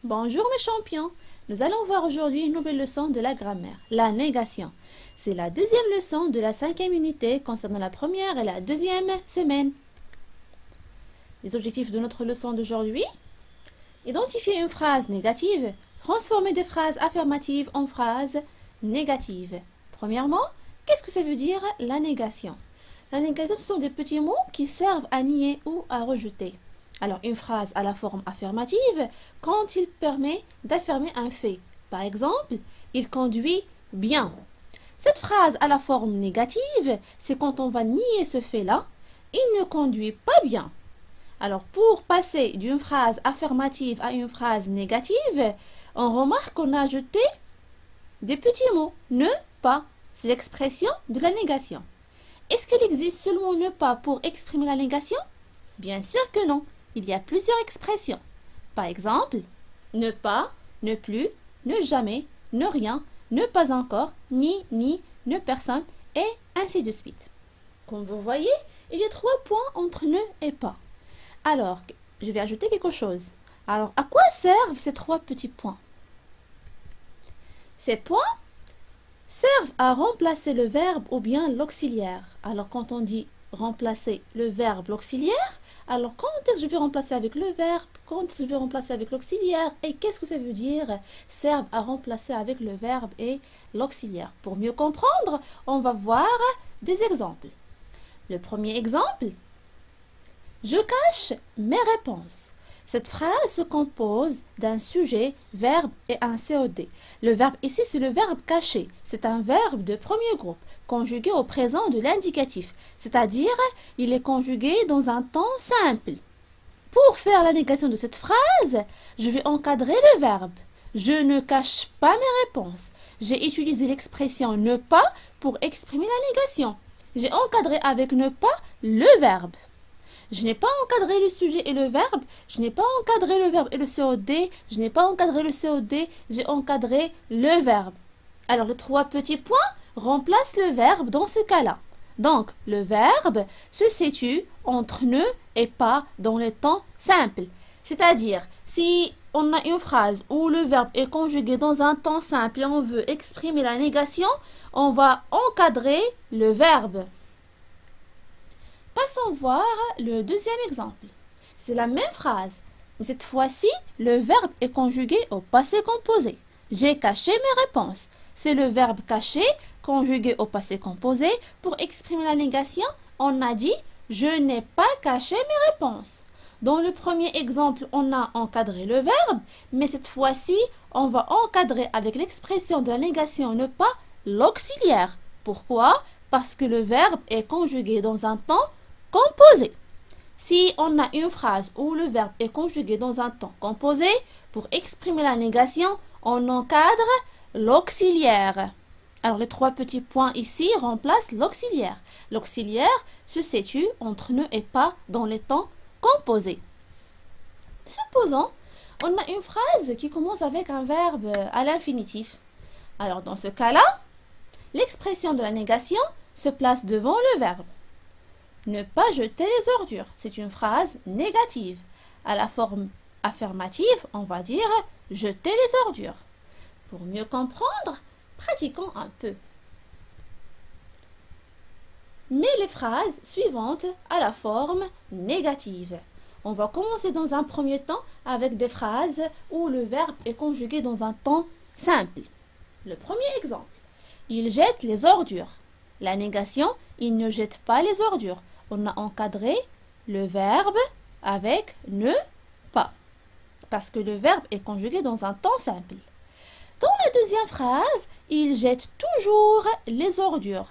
Bonjour mes champions, nous allons voir aujourd'hui une nouvelle leçon de la grammaire, la négation. C'est la deuxième leçon de la 5e unité concernant la première et la deuxième semaine. Les objectifs de notre leçon d'aujourd'hui: identifier une phrase négative, transformer des phrases affirmatives en phrases négatives. Premièrement, qu'est-ce que ça veut dire la négation? La négation, ce sont des petits mots qui servent à nier ou à rejeter. Alors, une phrase à la forme affirmative quand il permet d'affirmer un fait. Par exemple, il conduit bien. Cette phrase à la forme négative, c'est quand on va nier ce fait-là. Il ne conduit pas bien. Alors, pour passer d'une phrase affirmative à une phrase négative, on remarque qu'on a ajouté des petits mots. Ne pas, c'est l'expression de la négation. Est-ce qu'il existe seulement ne pas pour exprimer la négation? Bien sûr que non. Il y a plusieurs expressions. Par exemple, ne pas, ne plus, ne jamais, ne rien, ne pas encore, ni, ne personne, et ainsi de suite. Comme vous voyez, il y a 3 points entre ne et pas. Alors, je vais ajouter quelque chose. Alors, à quoi servent ces 3 petits points? Ces points servent à remplacer le verbe ou bien l'auxiliaire. Alors, quand on dit remplacer le verbe, l'auxiliaire, alors quand est-ce que je vais remplacer avec le verbe? Quand est-ce que je vais remplacer avec l'auxiliaire? Et qu'est-ce que ça veut dire serve à remplacer avec le verbe et l'auxiliaire? Pour mieux comprendre, on va voir des exemples. Le premier exemple: je cache mes réponses. Cette phrase se compose d'un sujet, verbe et un COD. Le verbe ici, c'est le verbe cacher. C'est un verbe de premier groupe, conjugué au présent de l'indicatif. C'est-à-dire, il est conjugué dans un temps simple. Pour faire la négation de cette phrase, je vais encadrer le verbe. Je ne cache pas mes réponses. J'ai utilisé l'expression ne pas pour exprimer la négation. J'ai encadré avec ne pas le verbe. Je n'ai pas encadré le sujet et le verbe, je n'ai pas encadré le verbe et le COD, je n'ai pas encadré le COD, j'ai encadré le verbe. Alors, les 3 petits points remplacent le verbe dans ce cas-là. Donc, le verbe se situe entre ne et pas dans le temps simple. C'est-à-dire, si on a une phrase où le verbe est conjugué dans un temps simple et on veut exprimer la négation, on va encadrer le verbe. Passons voir le deuxième exemple. C'est la même phrase, mais cette fois-ci, le verbe est conjugué au passé composé. J'ai caché mes réponses. C'est le verbe cacher conjugué au passé composé. Pour exprimer la négation, on a dit « je n'ai pas caché mes réponses ». Dans le premier exemple, on a encadré le verbe, mais cette fois-ci, on va encadrer avec l'expression de la négation ne pas l'auxiliaire. Pourquoi? Parce que le verbe est conjugué dans un temps composé. Si on a une phrase où le verbe est conjugué dans un temps composé, pour exprimer la négation, on encadre l'auxiliaire. Alors, les 3 petits points ici remplacent l'auxiliaire. L'auxiliaire se situe entre ne et pas dans les temps composés. Supposons, on a une phrase qui commence avec un verbe à l'infinitif. Alors, dans ce cas-là, l'expression de la négation se place devant le verbe. Ne pas jeter les ordures, c'est une phrase négative. À la forme affirmative, on va dire jeter les ordures. Pour mieux comprendre, pratiquons un peu. Mets les phrases suivantes à la forme négative. On va commencer dans un premier temps avec des phrases où le verbe est conjugué dans un temps simple. Le premier exemple: il jette les ordures. La négation, il ne jette pas les ordures. On a encadré le verbe avec ne pas, parce que le verbe est conjugué dans un temps simple. Dans la deuxième phrase, il jette toujours les ordures.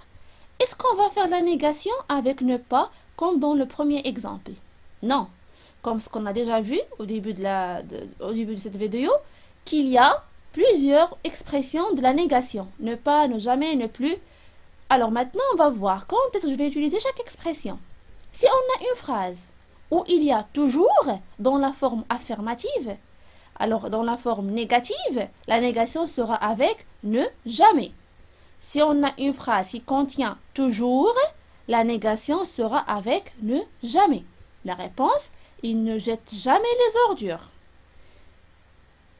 Est-ce qu'on va faire la négation avec ne pas, comme dans le premier exemple? Non, comme ce qu'on a déjà vu au début de cette vidéo, qu'il y a plusieurs expressions de la négation. Ne pas, ne jamais, ne plus. Alors maintenant, on va voir quand est-ce que je vais utiliser chaque expression. Si on a une phrase où il y a toujours dans la forme affirmative, alors dans la forme négative, la négation sera avec ne jamais. Si on a une phrase qui contient toujours, la négation sera avec ne jamais. La réponse: il ne jette jamais les ordures.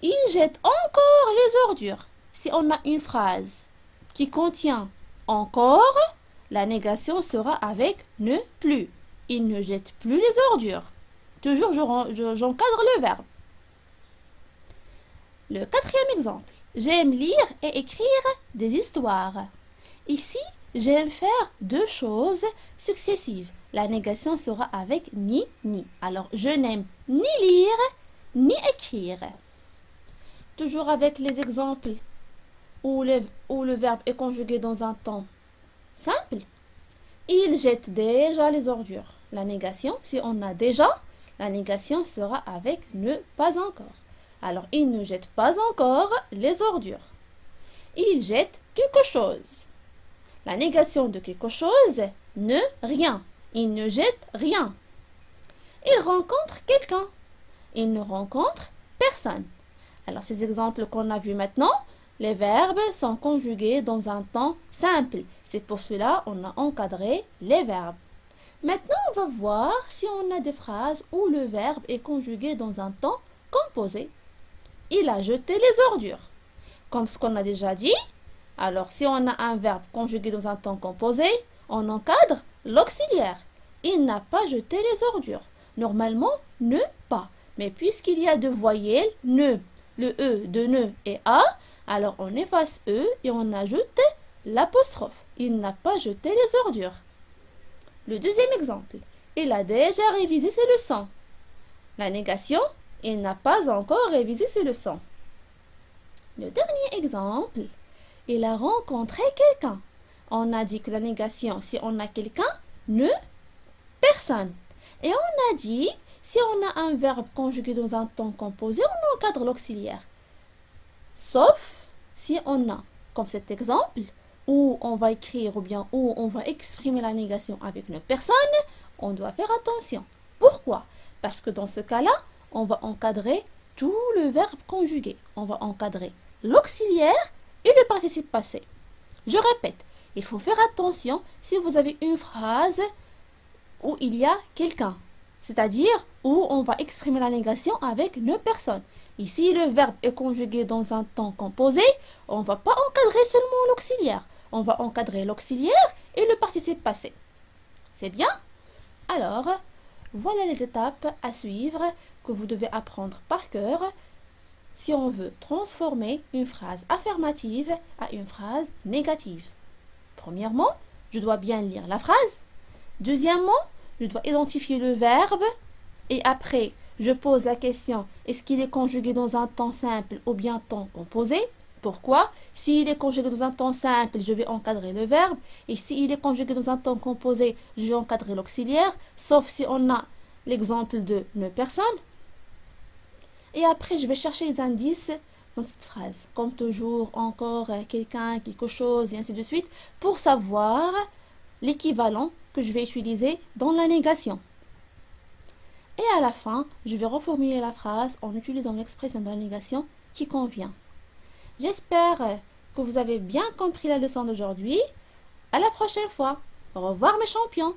Il Il jette encore les ordures. Si on a une phrase qui contient encore, la négation sera avec ne plus. Il ne jette plus les ordures. Toujours, j'encadre le verbe. Le quatrième exemple. J'aime lire et écrire des histoires. Ici, j'aime faire deux choses successives. La négation sera avec ni, ni. Alors, je n'aime ni lire, ni écrire. Toujours avec les exemples où le verbe est conjugué dans un temps simple. Il jette déjà les ordures. La négation, si on a déjà, la négation sera avec ne pas encore. Alors, il ne jette pas encore les ordures. Il jette quelque chose. La négation de quelque chose, ne, rien. Il ne jette rien. Il rencontre quelqu'un. Il ne rencontre personne. Alors, ces exemples qu'on a vus maintenant, les verbes sont conjugués dans un temps simple. C'est pour cela qu'on a encadré les verbes. Maintenant, on va voir si on a des phrases où le verbe est conjugué dans un temps composé. Il a jeté les ordures. Comme ce qu'on a déjà dit, alors si on a un verbe conjugué dans un temps composé, on encadre l'auxiliaire. Il n'a pas jeté les ordures. Normalement, ne pas. Mais puisqu'il y a deux voyelles, ne, le E de ne et a, alors on efface E et on ajoute l'apostrophe. Il n'a pas jeté les ordures. Le deuxième exemple. Il a déjà révisé ses leçons. La négation, il n'a pas encore révisé ses leçons. Le dernier exemple. Il a rencontré quelqu'un. On a dit que la négation, si on a quelqu'un, ne, personne. Et on a dit, si on a un verbe conjugué dans un temps composé, on encadre l'auxiliaire. Sauf si on a, comme cet exemple, où on va écrire ou bien où on va exprimer la négation avec une personne, on doit faire attention. Pourquoi? Parce que dans ce cas-là, on va encadrer tout le verbe conjugué. On va encadrer l'auxiliaire et le participe passé. Je répète, il faut faire attention si vous avez une phrase où il y a quelqu'un, c'est-à-dire où on va exprimer la négation avec une personne. Ici, le verbe est conjugué dans un temps composé, on ne va pas encadrer seulement l'auxiliaire. On va encadrer l'auxiliaire et le participe passé. C'est bien? Alors, voilà les étapes à suivre que vous devez apprendre par cœur si on veut transformer une phrase affirmative à une phrase négative. Premièrement, je dois bien lire la phrase. Deuxièmement, je dois identifier le verbe. Et après, je pose la question, est-ce qu'il est conjugué dans un temps simple ou bien temps composé? Pourquoi? S'il est conjugué dans un temps simple, je vais encadrer le verbe. Et s'il est conjugué dans un temps composé, je vais encadrer l'auxiliaire. Sauf si on a l'exemple de ne personne. Et après, je vais chercher les indices dans cette phrase. Comme toujours, encore, quelqu'un, quelque chose, et ainsi de suite. Pour savoir l'équivalent que je vais utiliser dans la négation. Et à la fin, je vais reformuler la phrase en utilisant l'expression de la négation qui convient. J'espère que vous avez bien compris la leçon d'aujourd'hui. À la prochaine fois. Au revoir mes champions.